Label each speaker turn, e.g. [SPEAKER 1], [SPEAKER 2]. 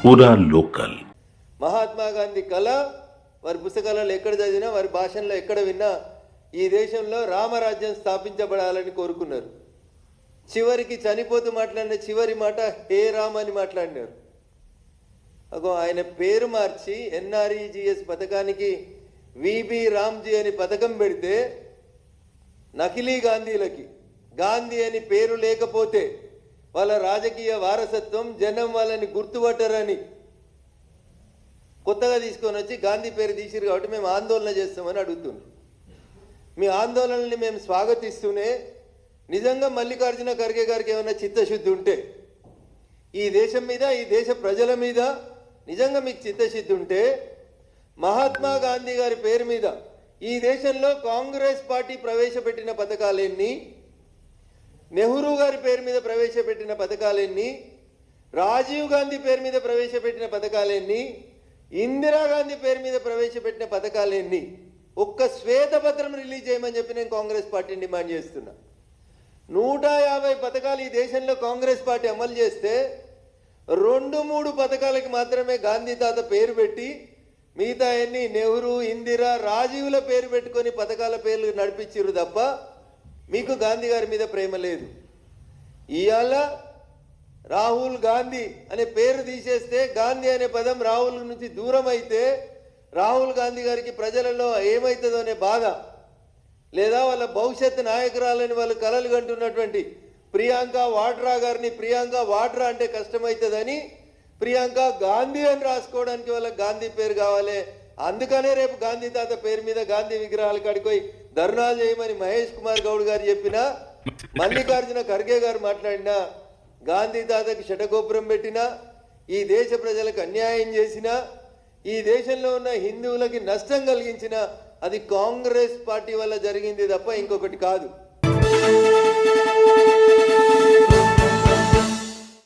[SPEAKER 1] పూరా లోకల్.
[SPEAKER 2] మహాత్మా గాంధీ కళ వారి పుస్తకాలలో ఎక్కడ చదివినా వారి భాషల్లో ఎక్కడ విన్నా ఈ దేశంలో రామరాజ్యం స్థాపించబడాలని కోరుకున్నారు. చివరికి చనిపోతూ మాట్లాడిన చివరి మాట హే రామ్ అని మాట్లాడినారు. అగో ఆయన పేరు మార్చి ఎన్ఆర్ఈజిఎస్ పథకానికి విబి రామ్జీ అని పథకం పెడితే నకిలీ గాంధీలకి గాంధీ అని పేరు లేకపోతే వాళ్ళ రాజకీయ వారసత్వం జనం వాళ్ళని గుర్తుపట్టరని కొత్తగా తీసుకొని వచ్చి గాంధీ పేరు తీసిరు కాబట్టి మేము ఆందోళన చేస్తామని అడుగుతున్నాం. మీ ఆందోళనని మేము స్వాగతిస్తూనే నిజంగా మల్లికార్జున ఖర్గే గారికి ఏమైనా చిత్తశుద్ధి ఉంటే ఈ దేశం మీద ఈ దేశ ప్రజల మీద నిజంగా మీకు చిత్తశుద్ధి ఉంటే మహాత్మా గాంధీ గారి పేరు మీద ఈ దేశంలో కాంగ్రెస్ పార్టీ ప్రవేశపెట్టిన పథకాలెన్ని, నెహ్రూ గారి పేరు మీద ప్రవేశపెట్టిన పథకాలెన్ని, రాజీవ్ గాంధీ పేరు మీద ప్రవేశపెట్టిన పథకాలెన్ని, ఇందిరాగాంధీ పేరు మీద ప్రవేశపెట్టిన పథకాలెన్ని ఒక్క శ్వేతపత్రం రిలీజ్ చేయమని చెప్పి నేను కాంగ్రెస్ పార్టీని డిమాండ్ చేస్తున్నా. 150 పథకాలు ఈ దేశంలో కాంగ్రెస్ పార్టీ అమలు చేస్తే 2-3 పథకాలకి మాత్రమే గాంధీ తాత పేరు పెట్టి మిగతా అన్ని నెహ్రూ, ఇందిరా, రాజీవుల పేరు పెట్టుకొని పథకాల పేర్లు నడిపించారు తప్ప మీకు గాంధీ గారి మీద ప్రేమ లేదు. ఇవాళ రాహుల్ గాంధీ అనే పేరు తీసేస్తే గాంధీ అనే పదం రాహుల్ నుంచి దూరం అయితే రాహుల్ గాంధీ గారికి ప్రజలలో ఏమవుతుందో అనే బాధ, లేదా వాళ్ళ భవిష్యత్ నాయకురాలని వాళ్ళు కలలు కంటున్నటువంటి ప్రియాంక వాడ్రా గారిని ప్రియాంక వాడ్రా అంటే కష్టమవుతుందని ప్రియాంక గాంధీ అని రాసుకోవడానికి వాళ్ళకి గాంధీ పేరు కావాలి. అందుకనే రేపు గాంధీ తాత పేరు మీద గాంధీ విగ్రహాలు కాడిపోయి ధర్నాలు చేయమని మహేష్ కుమార్ గౌడ్ గారు చెప్పినా, మల్లికార్జున ఖర్గే గారు మాట్లాడినా, గాంధీ తాతకి శటగోపురం పెట్టినా, ఈ దేశ ప్రజలకు అన్యాయం చేసినా, ఈ దేశంలో ఉన్న హిందువులకి నష్టం కలిగించిన అది కాంగ్రెస్ పార్టీ వల్ల జరిగింది తప్ప ఇంకొకటి కాదు.